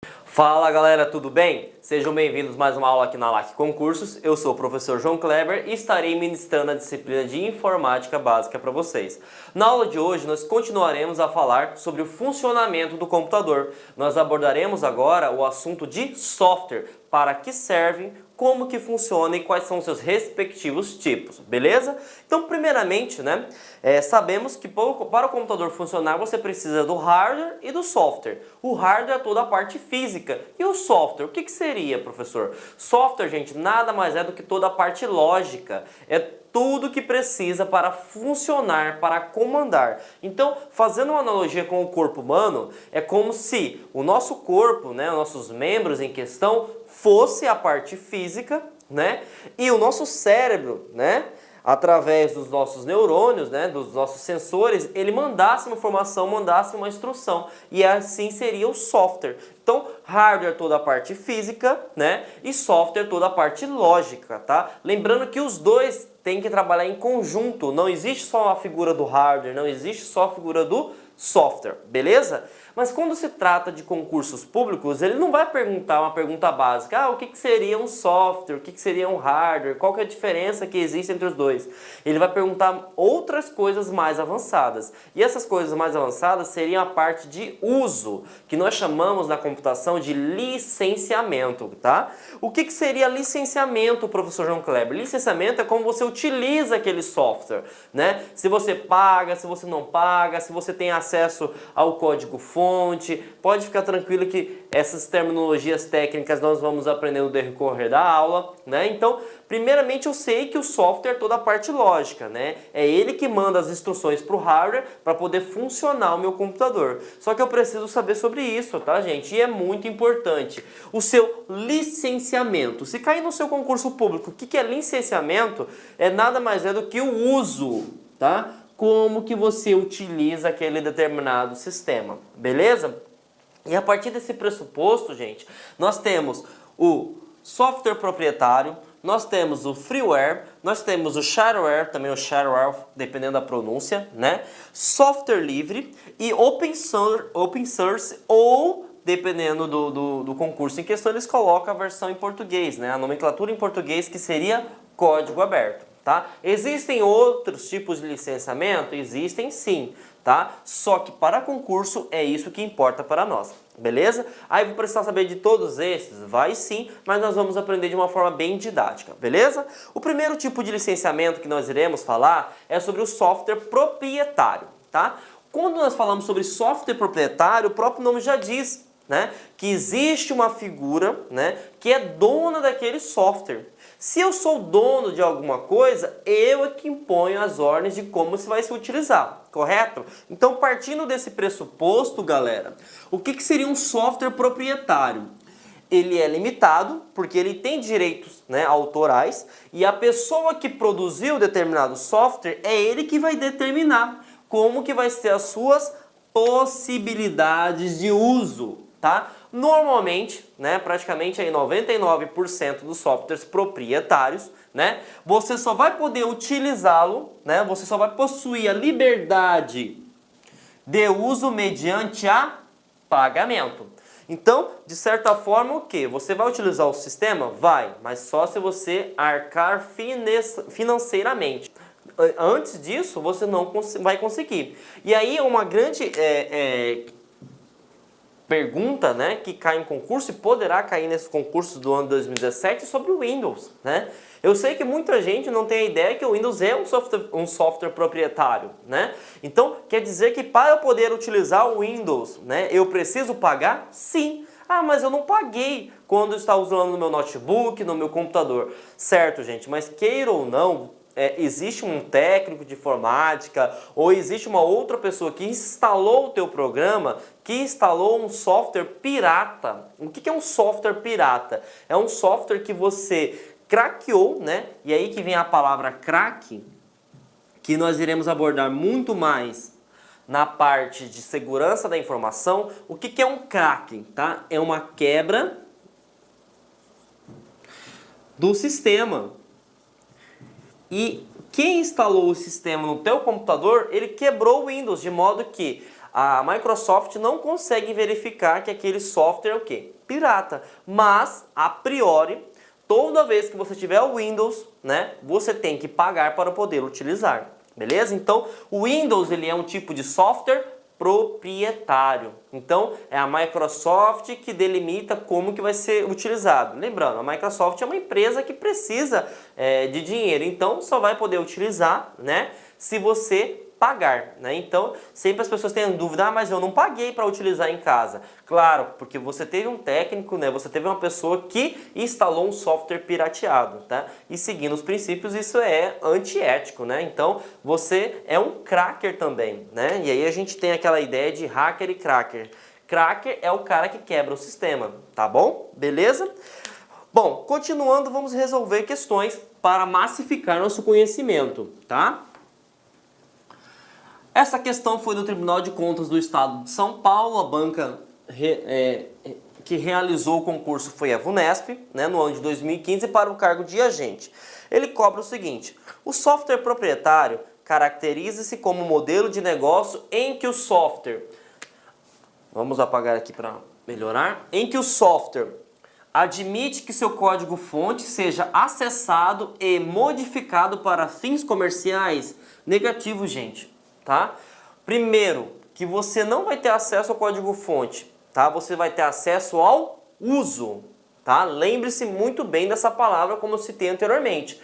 Fala galera, tudo bem? Sejam bem-vindos a mais uma aula aqui na LAC Concursos. Eu sou o professor João Kleber e estarei ministrando a disciplina de Informática Básica para vocês. Na aula de hoje nós continuaremos a falar sobre o funcionamento do computador. Nós abordaremos agora o assunto de software, para que servem, como que funciona e quais são os seus respectivos tipos, beleza? Então, primeiramente, sabemos que para o computador funcionar você precisa do hardware e do software. O hardware é toda a parte física e o software, o que seria, professor? Software, gente, nada mais é do que toda a parte lógica, é tudo que precisa para funcionar, para comandar. Então, fazendo uma analogia com o corpo humano, é como se o nosso corpo, os nossos membros em questão, fosse a parte física, e o nosso cérebro, através dos nossos neurônios, dos nossos sensores, ele mandasse uma informação, mandasse uma instrução, e assim seria o software. Então, hardware toda a parte física, e software toda a parte lógica, tá? Lembrando que os dois têm que trabalhar em conjunto, não existe só a figura do hardware, não existe só a figura do software, beleza? Mas quando se trata de concursos públicos, ele não vai perguntar uma pergunta básica, o que seria um software, o que seria um hardware, qual que é a diferença que existe entre os dois. Ele vai perguntar outras coisas mais avançadas. E essas coisas mais avançadas seriam a parte de uso, que nós chamamos na computação de licenciamento, tá? O que seria licenciamento, professor João Kleber? Licenciamento é como você utiliza aquele software, Se você paga, se você não paga, se você tem acesso ao código-fonte, pode ficar tranquilo que essas terminologias técnicas nós vamos aprender no decorrer da aula, Então, primeiramente eu sei que o software é toda a parte lógica, É ele que manda as instruções para o hardware para poder funcionar o meu computador. Só que eu preciso saber sobre isso, tá, gente? E é muito importante. O seu licenciamento. Se cair no seu concurso público, o que é licenciamento? É nada mais do que o uso, tá? Como que você utiliza aquele determinado sistema, beleza? E a partir desse pressuposto, gente, nós temos o software proprietário, nós temos o freeware, nós temos o shareware, também o shareware, dependendo da pronúncia, Software livre e open source ou, dependendo do concurso em questão, eles colocam a versão em português, A nomenclatura em português que seria código aberto. Tá? Existem outros tipos de licenciamento? Existem sim, tá? Só que para concurso é isso que importa para nós, beleza? Aí vou precisar saber de todos esses? Vai sim, mas nós vamos aprender de uma forma bem didática, beleza? O primeiro tipo de licenciamento que nós iremos falar é sobre o software proprietário, tá? Quando nós falamos sobre software proprietário, o próprio nome já diz, que existe uma figura, que é dona daquele software. Se eu sou dono de alguma coisa, eu é que imponho as ordens de como se vai se utilizar, correto? Então, partindo desse pressuposto, galera, o que seria um software proprietário? Ele é limitado, porque ele tem direitos autorais, e a pessoa que produziu determinado software é ele que vai determinar como que vai ser as suas possibilidades de uso, tá? Normalmente, praticamente aí 99% dos softwares proprietários, você só vai poder utilizá-lo, você só vai possuir a liberdade de uso mediante a pagamento. Então, de certa forma, o que? Você vai utilizar o sistema? Vai, mas só se você arcar financeiramente. Antes disso, você não vai conseguir. E aí, uma grande pergunta, que cai em concurso e poderá cair nesse concurso do ano 2017 sobre o Windows, Eu sei que muita gente não tem a ideia que o Windows é um software proprietário, Então, quer dizer que para eu poder utilizar o Windows, eu preciso pagar? Sim. Ah, mas eu não paguei quando eu estava usando no meu notebook, no meu computador. Certo, gente, mas queira ou não, existe um técnico de informática ou existe uma outra pessoa que instalou o teu programa, que instalou um software pirata. O que é um software pirata? É um software que você craqueou, E aí que vem a palavra crack, que nós iremos abordar muito mais na parte de segurança da informação. O que é um crack? Tá? É uma quebra do sistema. E quem instalou o sistema no teu computador, ele quebrou o Windows, de modo que a Microsoft não consegue verificar que aquele software é o quê? Pirata. Mas, a priori, toda vez que você tiver o Windows, né, você tem que pagar para poder utilizar. Beleza? Então, o Windows ele é um tipo de software proprietário. Então, é a Microsoft que delimita como que vai ser utilizado. Lembrando, a Microsoft é uma empresa que precisa de dinheiro, então só vai poder utilizar, né, se você pagar, né? Então, sempre as pessoas têm dúvida, mas eu não paguei para utilizar em casa. Claro, porque você teve um técnico, né? Você teve uma pessoa que instalou um software pirateado, tá? E seguindo os princípios, isso é antiético, né? Então, você é um cracker também, né? E aí a gente tem aquela ideia de hacker e cracker. Cracker é o cara que quebra o sistema, tá bom? Beleza? Bom, continuando, vamos resolver questões para massificar nosso conhecimento, tá? Essa questão foi do Tribunal de Contas do Estado de São Paulo. A banca que realizou o concurso foi a VUNESP, né, no ano de 2015, para o cargo de agente. Ele cobra o seguinte: o software proprietário caracteriza-se como modelo de negócio em que o software... Vamos apagar aqui para melhorar. Em que o software admite que seu código-fonte seja acessado e modificado para fins comerciais. Negativo, gente. Tá? Primeiro, que você não vai ter acesso ao código-fonte, tá? Você vai ter acesso ao uso, tá? Lembre-se muito bem dessa palavra, como eu citei anteriormente.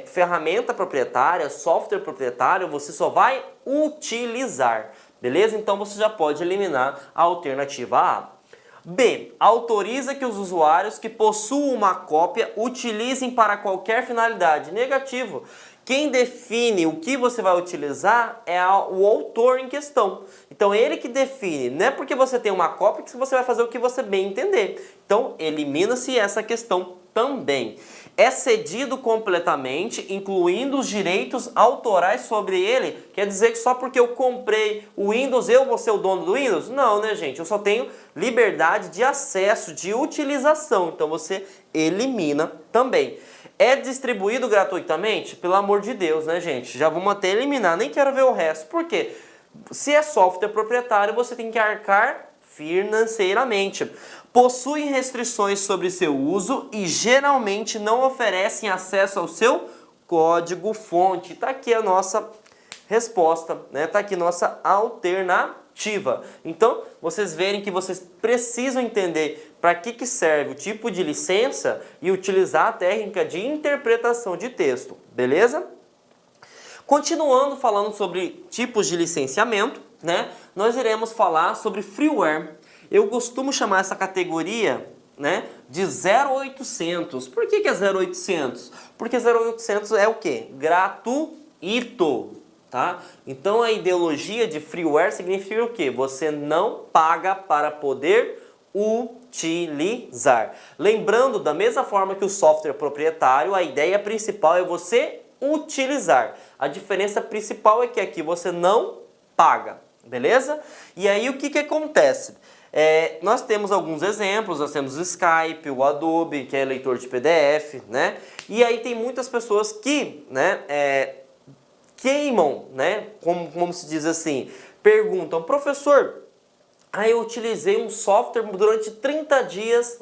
Ferramenta proprietária, software proprietário, você só vai utilizar, beleza? Então você já pode eliminar a alternativa A. B. Autoriza que os usuários que possuam uma cópia utilizem para qualquer finalidade. Negativo. Quem define o que você vai utilizar é o autor em questão. Então, ele que define. Não é porque você tem uma cópia que você vai fazer o que você bem entender. Então, elimina-se essa questão também. É cedido completamente, incluindo os direitos autorais sobre ele. Quer dizer que só porque eu comprei o Windows, eu vou ser o dono do Windows? Não, né, gente? Eu só tenho liberdade de acesso, de utilização. Então, você elimina também. É distribuído gratuitamente? Pelo amor de Deus, né, gente? Já vamos até eliminar, nem quero ver o resto. Por quê? Se é software proprietário, você tem que arcar financeiramente. Possuem restrições sobre seu uso e geralmente não oferecem acesso ao seu código-fonte. Está aqui a nossa resposta, né? Está aqui nossa alternativa. Então, vocês verem que vocês precisam entender para que serve o tipo de licença e utilizar a técnica de interpretação de texto, beleza? Continuando falando sobre tipos de licenciamento, né? Nós iremos falar sobre freeware. Eu costumo chamar essa categoria, né, de 0800. Por que é 0800? Porque 0800 é o quê? Gratuito, tá? Então a ideologia de freeware significa o quê? Você não paga para poder utilizar. Lembrando, da mesma forma que o software proprietário, a ideia principal é você utilizar. A diferença principal é que aqui você não paga, beleza? E aí o que acontece? Nós temos alguns exemplos, nós temos o Skype, o Adobe, que é leitor de PDF, né? E aí tem muitas pessoas que, né, queimam, né? Como se diz assim, perguntam, professor, eu utilizei um software durante 30 dias,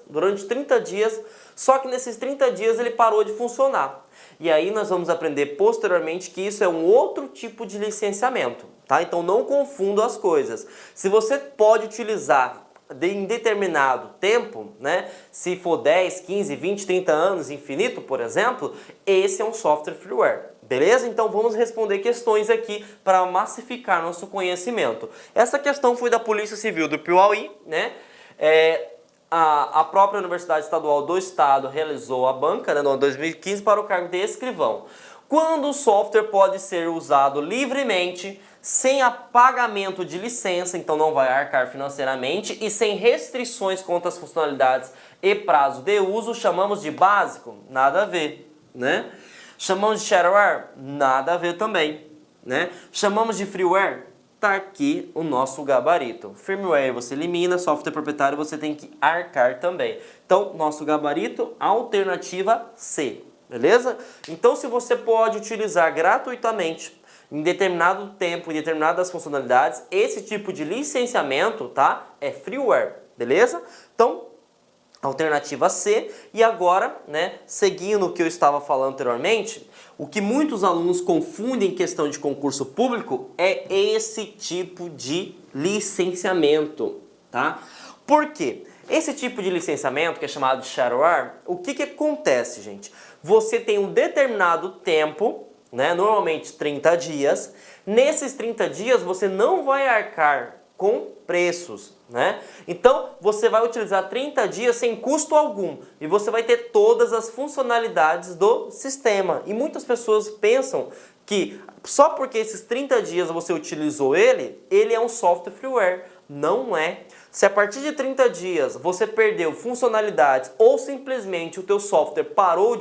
só que nesses 30 dias ele parou de funcionar. E aí nós vamos aprender posteriormente que isso é um outro tipo de licenciamento, tá? Então não confunda as coisas. Se você pode utilizar em determinado tempo, né? Se for 10, 15, 20, 30 anos, infinito, por exemplo, esse é um software freeware. Beleza? Então vamos responder questões aqui para massificar nosso conhecimento. Essa questão foi da Polícia Civil do Piauí, né? A própria Universidade Estadual do Estado realizou a banca, né, no ano 2015 para o cargo de escrivão. Quando o software pode ser usado livremente, sem pagamento de licença, então não vai arcar financeiramente, e sem restrições quanto às funcionalidades e prazo de uso, chamamos de básico? Nada a ver, né? Chamamos de shareware? Nada a ver também, né? Chamamos de freeware? Tá aqui o nosso gabarito. Firmware você elimina, software proprietário você tem que arcar também. Então, nosso gabarito, alternativa C, beleza? Então, se você pode utilizar gratuitamente, em determinado tempo, em determinadas funcionalidades, esse tipo de licenciamento, tá? É freeware, beleza? Então, alternativa C. E agora, né, seguindo o que eu estava falando anteriormente, o que muitos alunos confundem em questão de concurso público é esse tipo de licenciamento, tá? Por quê? Esse tipo de licenciamento, que é chamado de shareware, o que acontece, gente? Você tem um determinado tempo, né, normalmente 30 dias. Nesses 30 dias você não vai arcar com preços, né? Então você vai utilizar 30 dias sem custo algum e você vai ter todas as funcionalidades do sistema. E muitas pessoas pensam que só porque esses 30 dias você utilizou ele é um software freeware. Não é. Se a partir de 30 dias você perdeu funcionalidades ou simplesmente o teu software parou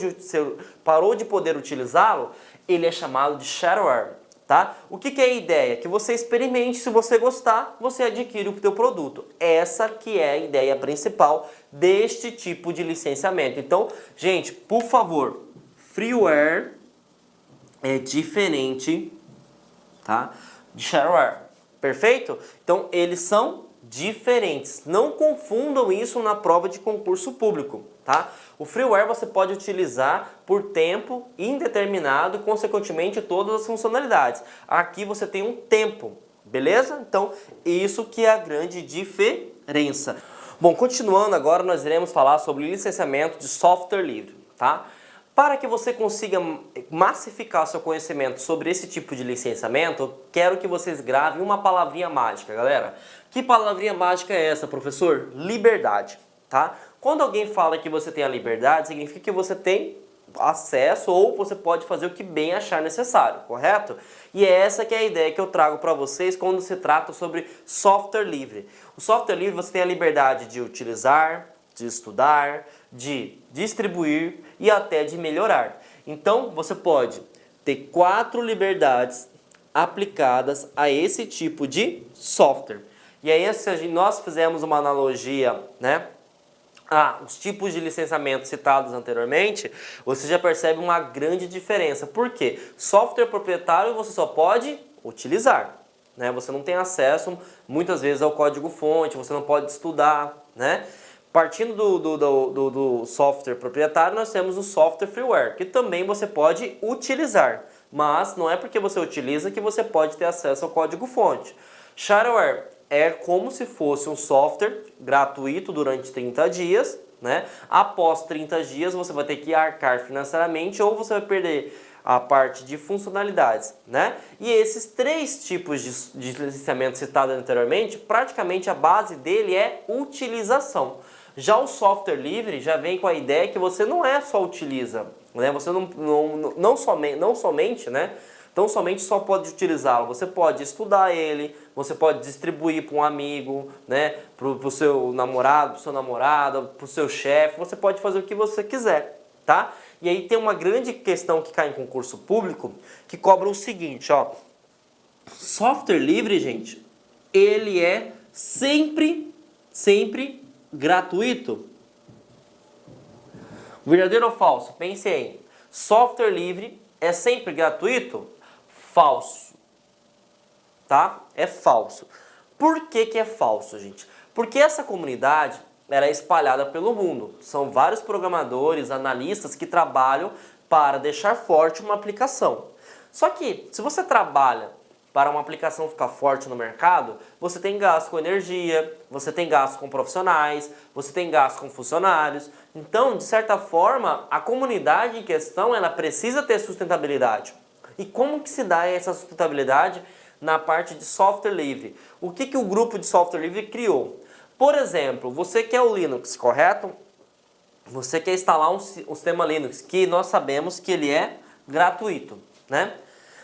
de poder utilizá-lo, ele é chamado de shareware. Tá? O que é a ideia? Que você experimente, se você gostar, você adquire o teu produto. Essa que é a ideia principal deste tipo de licenciamento. Então, gente, por favor, freeware é diferente, tá, de shareware. Perfeito? Então, eles são diferentes. Não confundam isso na prova de concurso público, tá? O freeware você pode utilizar por tempo indeterminado, consequentemente todas as funcionalidades. Aqui você tem um tempo, beleza? Então, isso que é a grande diferença. Bom, continuando agora, nós iremos falar sobre licenciamento de software livre, tá? Para que você consiga massificar seu conhecimento sobre esse tipo de licenciamento, eu quero que vocês gravem uma palavrinha mágica, galera. Que palavrinha mágica é essa, professor? Liberdade, tá? Quando alguém fala que você tem a liberdade, significa que você tem acesso ou você pode fazer o que bem achar necessário, correto? E é essa que é a ideia que eu trago para vocês quando se trata sobre software livre. O software livre você tem a liberdade de utilizar, de estudar, de distribuir e até de melhorar. Então você pode ter 4 liberdades aplicadas a esse tipo de software. E aí se nós fizermos uma analogia, né, os tipos de licenciamento citados anteriormente, você já percebe uma grande diferença. Por quê? Software proprietário você só pode utilizar, né? Você não tem acesso muitas vezes ao código-fonte, você não pode estudar, né? Partindo do software proprietário, nós temos o software freeware, que também você pode utilizar, mas não é porque você utiliza que você pode ter acesso ao código-fonte. Shareware é como se fosse um software gratuito durante 30 dias, né? Após 30 dias você vai ter que arcar financeiramente ou você vai perder a parte de funcionalidades, né? E esses 3 tipos de licenciamento citados anteriormente, praticamente a base dele é utilização. Já o software livre já vem com a ideia que você não é só utiliza, né? Você não somente, né? Então somente só pode utilizá-lo, você pode estudar ele, você pode distribuir para um amigo, né? Para o seu namorado, para sua namorada, para o seu chefe, você pode fazer o que você quiser, tá? E aí tem uma grande questão que cai em concurso público, que cobra o seguinte, ó. Software livre, gente, ele é sempre gratuito. Verdadeiro ou falso? Pense aí. Software livre é sempre gratuito? Falso. Tá? É falso. Por que é falso, gente? Porque essa comunidade ela é espalhada pelo mundo. São vários programadores, analistas que trabalham para deixar forte uma aplicação. Só que, se você trabalha para uma aplicação ficar forte no mercado, você tem gasto com energia, você tem gasto com profissionais, você tem gasto com funcionários. Então, de certa forma, a comunidade em questão ela precisa ter sustentabilidade. E como que se dá essa sustentabilidade na parte de software livre? O que o grupo de software livre criou? Por exemplo, você quer o Linux, correto? Você quer instalar um sistema Linux, que nós sabemos que ele é gratuito, né?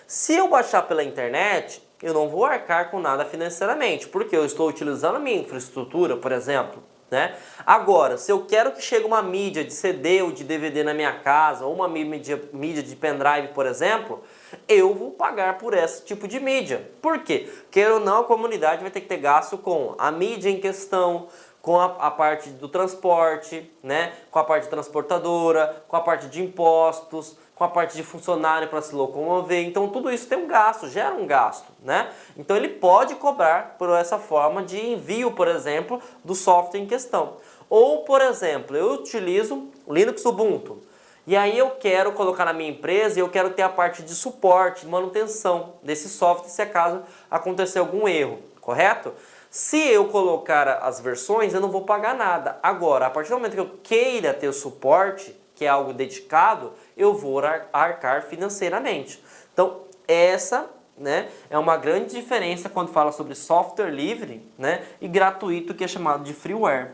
Se eu baixar pela internet, eu não vou arcar com nada financeiramente, porque eu estou utilizando a minha infraestrutura, por exemplo, né? Agora, se eu quero que chegue uma mídia de CD ou de DVD na minha casa, ou uma mídia de pendrive, por exemplo, eu vou pagar por esse tipo de mídia. Por quê? Queira ou não, a comunidade vai ter que ter gasto com a mídia em questão, com a parte do transporte, né? Com a parte de transportadora, com a parte de impostos, com a parte de funcionário para se locomover. Então tudo isso tem um gasto, gera um gasto, né? Então ele pode cobrar por essa forma de envio, por exemplo, do software em questão. Ou, por exemplo, eu utilizo o Linux Ubuntu. E aí eu quero colocar na minha empresa e eu quero ter a parte de suporte, manutenção desse software se acaso acontecer algum erro, correto? Se eu colocar as versões, eu não vou pagar nada. Agora, a partir do momento que eu queira ter o suporte, que é algo dedicado, eu vou arcar financeiramente. Então, essa, né, é uma grande diferença quando fala sobre software livre, né, e gratuito, que é chamado de freeware.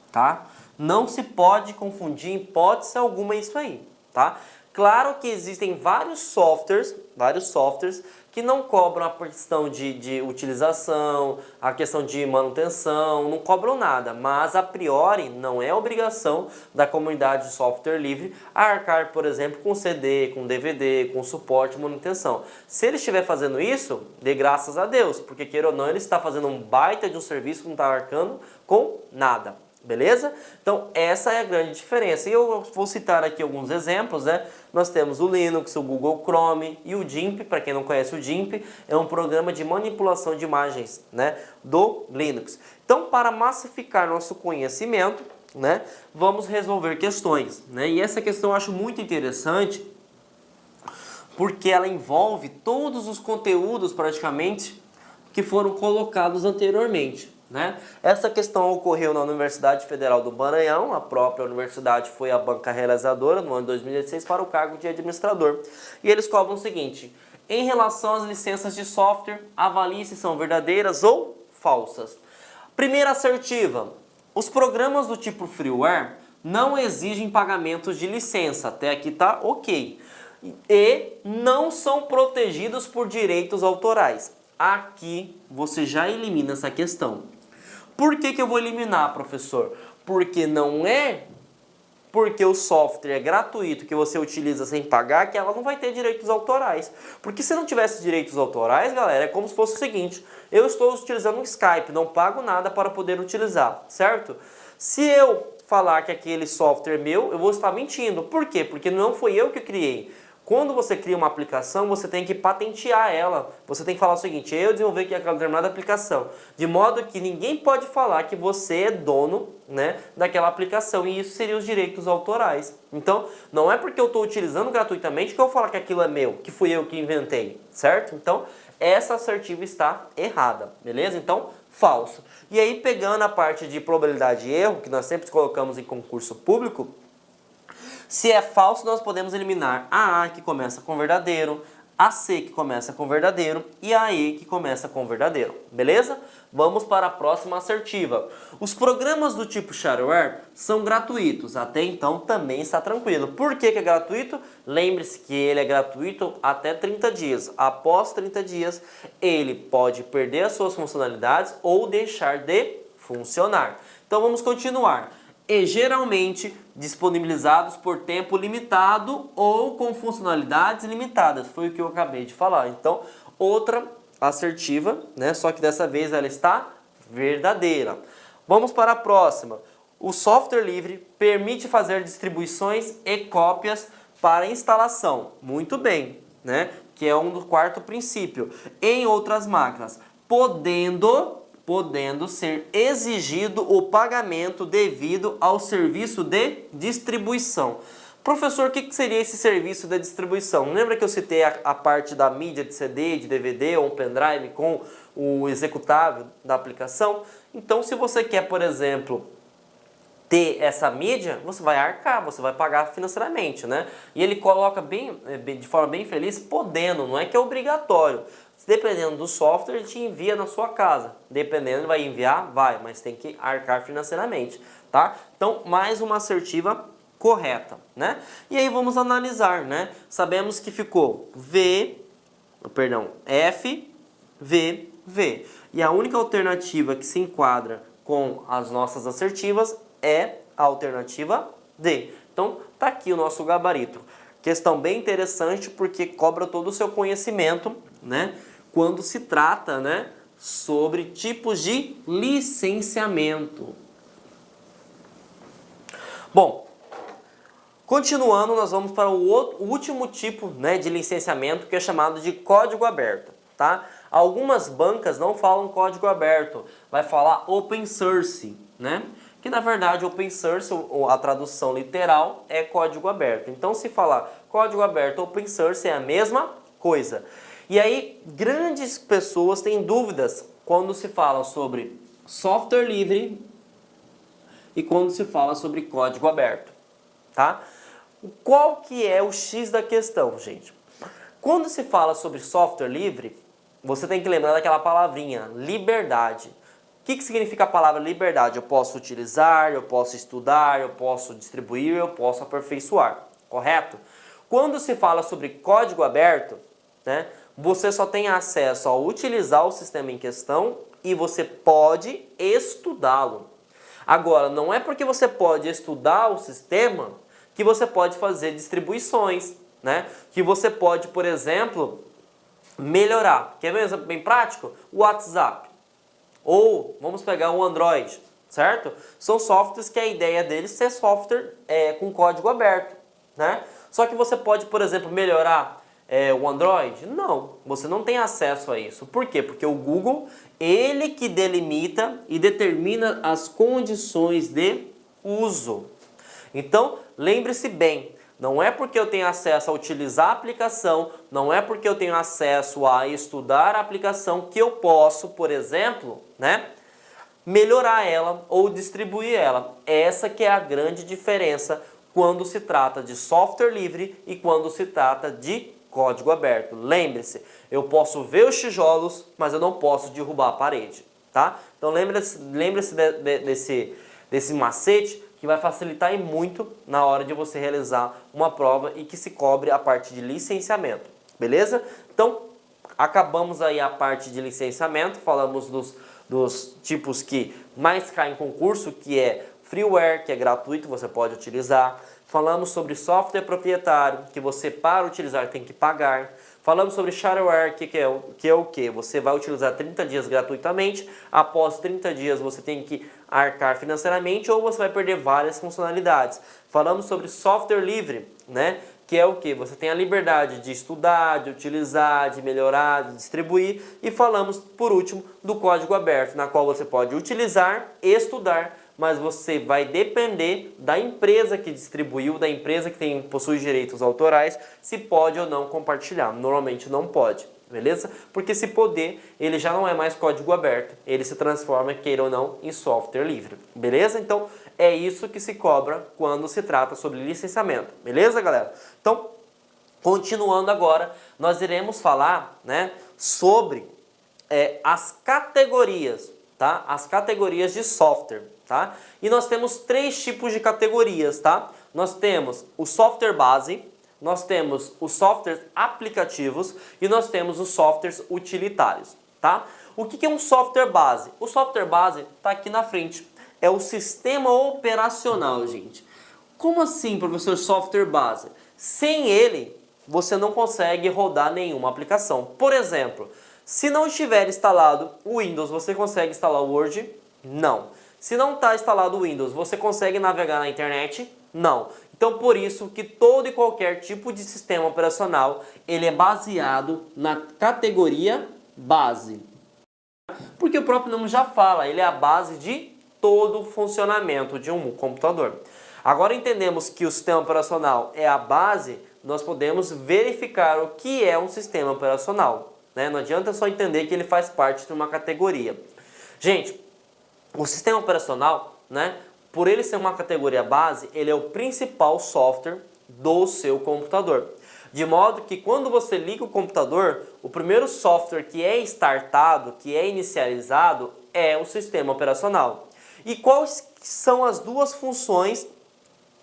Tá? Não se pode confundir em hipótese alguma isso aí, tá? Claro que existem vários softwares que não cobram a questão de utilização, a questão de manutenção, não cobram nada, mas a priori não é obrigação da comunidade de software livre arcar, por exemplo, com CD, com DVD, com suporte e manutenção. Se ele estiver fazendo isso, dê graças a Deus, porque queira ou não, ele está fazendo um baita de um serviço que não está arcando com nada. Beleza? Então essa é a grande diferença. E eu vou citar aqui alguns exemplos, né? Nós temos o Linux, o Google Chrome e o GIMP. Para quem não conhece, o GIMP é um programa de manipulação de imagens, né, do Linux. Então, para massificar nosso conhecimento, né, vamos resolver questões, né? E essa questão eu acho muito interessante porque ela envolve todos os conteúdos praticamente que foram colocados anteriormente. Né? Essa questão ocorreu na Universidade Federal do Maranhão, a própria universidade foi a banca realizadora no ano de 2016 para o cargo de administrador. E eles cobram o seguinte: em relação às licenças de software, avalie se são verdadeiras ou falsas. Primeira assertiva: os programas do tipo freeware não exigem pagamentos de licença, até aqui tá ok, e não são protegidos por direitos autorais. Aqui você já elimina essa questão. Por que eu vou eliminar, professor? Porque não é porque o software é gratuito, que você utiliza sem pagar, que ela não vai ter direitos autorais. Porque se não tivesse direitos autorais, galera, é como se fosse o seguinte: eu estou utilizando um Skype, não pago nada para poder utilizar, certo? Se eu falar que aquele software é meu, eu vou estar mentindo. Por quê? Porque não foi eu que criei. Quando você cria uma aplicação, você tem que patentear ela. Você tem que falar o seguinte: eu desenvolvi aqui aquela determinada aplicação. De modo que ninguém pode falar que você é dono, né, daquela aplicação. E isso seria os direitos autorais. Então, não é porque eu estou utilizando gratuitamente que eu vou falar que aquilo é meu, que fui eu que inventei, certo? Então, essa assertiva está errada, beleza? Então, falso. E aí, pegando a parte de probabilidade de erro, que nós sempre colocamos em concurso público, se é falso, nós podemos eliminar a A, que começa com verdadeiro, a C, que começa com verdadeiro, e a E, que começa com verdadeiro. Beleza? Vamos para a próxima assertiva. Os programas do tipo shareware são gratuitos. Até então também está tranquilo. Por que é gratuito? Lembre-se que ele é gratuito até 30 dias. Após 30 dias, ele pode perder as suas funcionalidades ou deixar de funcionar. Então vamos continuar. E geralmente disponibilizados por tempo limitado ou com funcionalidades limitadas. Foi o que eu acabei de falar. Então, outra assertiva, né? Só que dessa vez ela está verdadeira. Vamos para a próxima. O software livre permite fazer distribuições e cópias para instalação. Muito bem, né? Que é do quarto princípio. Em outras máquinas, podendo ser exigido o pagamento devido ao serviço de distribuição. Professor, o que seria esse serviço de distribuição? Lembra que eu citei a parte da mídia de CD, de DVD ou um pendrive com o executável da aplicação? Então, se você quer, por exemplo, ter essa mídia, você vai arcar, você vai pagar financeiramente, né? E ele coloca de forma bem feliz, podendo, não é que é obrigatório. Dependendo do software, ele te envia na sua casa. Dependendo, ele vai enviar? Vai, mas tem que arcar financeiramente, tá? Então, mais uma assertiva correta, né? E aí vamos analisar, né? Sabemos que ficou F, V, V. E a única alternativa que se enquadra com as nossas assertivas é a alternativa D. Então, tá aqui o nosso gabarito. Questão bem interessante porque cobra todo o seu conhecimento, né? Quando se trata, né, sobre tipos de licenciamento. Bom, continuando, nós vamos para o último tipo, né, de licenciamento, que é chamado de código aberto, tá? Algumas bancas não falam código aberto, vai falar open source, né? Que na verdade open source, a tradução literal, é código aberto. Então se falar código aberto open source é a mesma coisa. E aí grandes pessoas têm dúvidas quando se fala sobre software livre e quando se fala sobre código aberto, tá? Qual que é o X da questão, gente? Quando se fala sobre software livre, você tem que lembrar daquela palavrinha, liberdade. O que significa a palavra liberdade? Eu posso utilizar, eu posso estudar, eu posso distribuir, eu posso aperfeiçoar, correto? Quando se fala sobre código aberto, né, você só tem acesso a utilizar o sistema em questão e você pode estudá-lo. Agora, não é porque você pode estudar o sistema que você pode fazer distribuições, né? Que você pode, por exemplo, melhorar. Quer ver um exemplo bem prático? O WhatsApp. Ou, vamos pegar o Android, certo? São softwares que a ideia deles é ser software com código aberto, né? Só que você pode, por exemplo, melhorar o Android? Não, você não tem acesso a isso. Por quê? Porque o Google, ele que delimita e determina as condições de uso. Então, lembre-se bem, não é porque eu tenho acesso a utilizar a aplicação, não é porque eu tenho acesso a estudar a aplicação que eu posso, por exemplo, né, melhorar ela ou distribuir ela. Essa que é a grande diferença quando se trata de software livre e quando se trata de código aberto. Lembre-se, eu posso ver os tijolos, mas eu não posso derrubar a parede, tá? Então lembre-se desse macete que vai facilitar e muito na hora de você realizar uma prova e que se cobre a parte de licenciamento, beleza? Então, acabamos aí a parte de licenciamento, falamos dos tipos que mais caem em concurso, que é freeware, que é gratuito, você pode utilizar. Falamos sobre software proprietário, que você para utilizar tem que pagar. Falamos sobre shareware, que é o que? Você vai utilizar 30 dias gratuitamente, após 30 dias você tem que arcar financeiramente ou você vai perder várias funcionalidades. Falamos sobre software livre, né? Que é o que? Você tem a liberdade de estudar, de utilizar, de melhorar, de distribuir. E falamos, por último, do código aberto, na qual você pode utilizar, estudar, mas você vai depender da empresa que distribuiu, da empresa que possui direitos autorais, se pode ou não compartilhar. Normalmente não pode, beleza? Porque se poder, ele já não é mais código aberto, ele se transforma, queira ou não, em software livre, beleza? Então, é isso que se cobra quando se trata sobre licenciamento, beleza, galera? Então, continuando agora, nós iremos falar, né, sobre as categorias, tá? As categorias de software, tá? E nós temos 3 tipos de categorias, tá? Nós temos o software base, nós temos os softwares aplicativos e nós temos os softwares utilitários, tá? O que é um software base? O software base está aqui na frente. É o sistema operacional, gente. Como assim, professor, software base? Sem ele, você não consegue rodar nenhuma aplicação. Por exemplo, se não estiver instalado o Windows, você consegue instalar o Word? Não. Se não está instalado o Windows, você consegue navegar na internet? Não. Então, por isso que todo e qualquer tipo de sistema operacional, ele é baseado na categoria base. Porque o próprio nome já fala, ele é a base de todo o funcionamento de um computador. Agora entendemos que o sistema operacional é a base, nós podemos verificar o que é um sistema operacional, né? Não adianta só entender que ele faz parte de uma categoria. Gente, o sistema operacional, né, por ele ser uma categoria base, ele é o principal software do seu computador. De modo que quando você liga o computador, o primeiro software que é startado, que é inicializado, é o sistema operacional. E quais são as duas funções,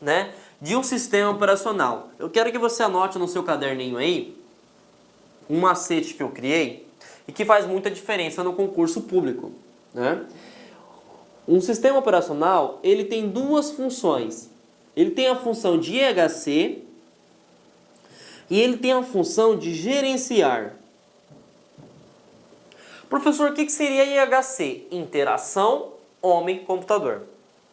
né, de um sistema operacional? Eu quero que você anote no seu caderninho aí um macete que eu criei e que faz muita diferença no concurso público, né? Um sistema operacional, ele tem duas funções. Ele tem a função de IHC e ele tem a função de gerenciar. Professor, o que seria IHC? Interação homem-computador,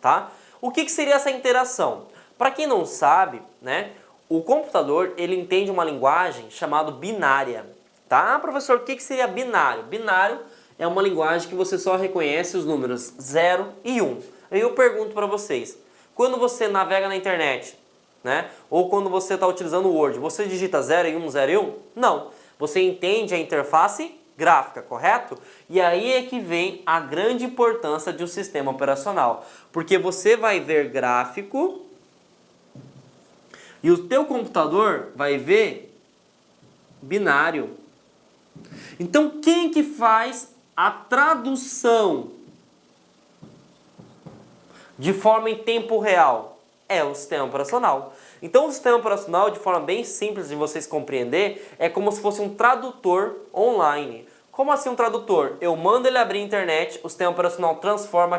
tá? O que seria essa interação? Para quem não sabe, né, o computador ele entende uma linguagem chamada binária, tá? Professor, o que seria binário? Binário é uma linguagem que você só reconhece os números 0 e 1. Aí eu pergunto para vocês, quando você navega na internet, né, ou quando você está utilizando o Word, você digita 0 e 1, 0 e 1? Não. Você entende a interface gráfica, correto? E aí é que vem a grande importância de um sistema operacional. Porque você vai ver gráfico e o teu computador vai ver binário. Então quem que faz a tradução de forma em tempo real? É o sistema operacional. Então o sistema operacional, de forma bem simples de vocês compreender, é como se fosse um tradutor online. Como assim um tradutor? Eu mando ele abrir a internet, o sistema operacional transforma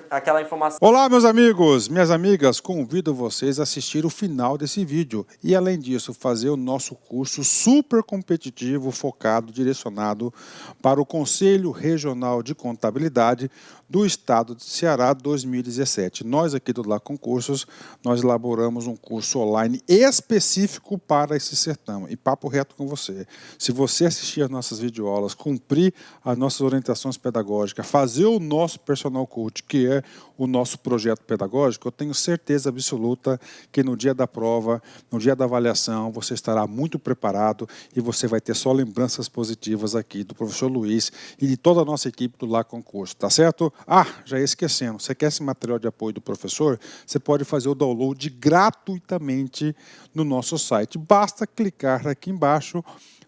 aquela informação. Olá, meus amigos, minhas amigas, convido vocês a assistir o final desse vídeo e, além disso, fazer o nosso curso super competitivo, focado, direcionado para o Conselho Regional de Contabilidade do Estado de Ceará 2017. Nós aqui do Lá Concursos, nós elaboramos um curso online específico para esse certame. E papo reto com você, se você assistir as nossas videoaulas, cumprir as nossas orientações pedagógicas, fazer o nosso personal coach, que é o nosso projeto pedagógico, eu tenho certeza absoluta que no dia da prova, no dia da avaliação, você estará muito preparado e você vai ter só lembranças positivas aqui do professor Luiz e de toda a nossa equipe do Lá Concurso, tá certo? Ah, já ia esquecendo, você quer esse material de apoio do professor? Você pode fazer o download gratuitamente no nosso site. Basta clicar aqui embaixo,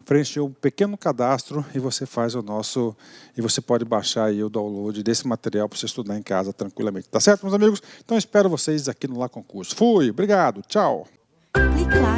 preencher um pequeno cadastro e você faz o nosso, e você pode baixar aí o download desse material para você estudar em casa tranquilamente. Tá certo, meus amigos? Então espero vocês aqui no Lá Concurso. Fui, obrigado, tchau. Clique lá.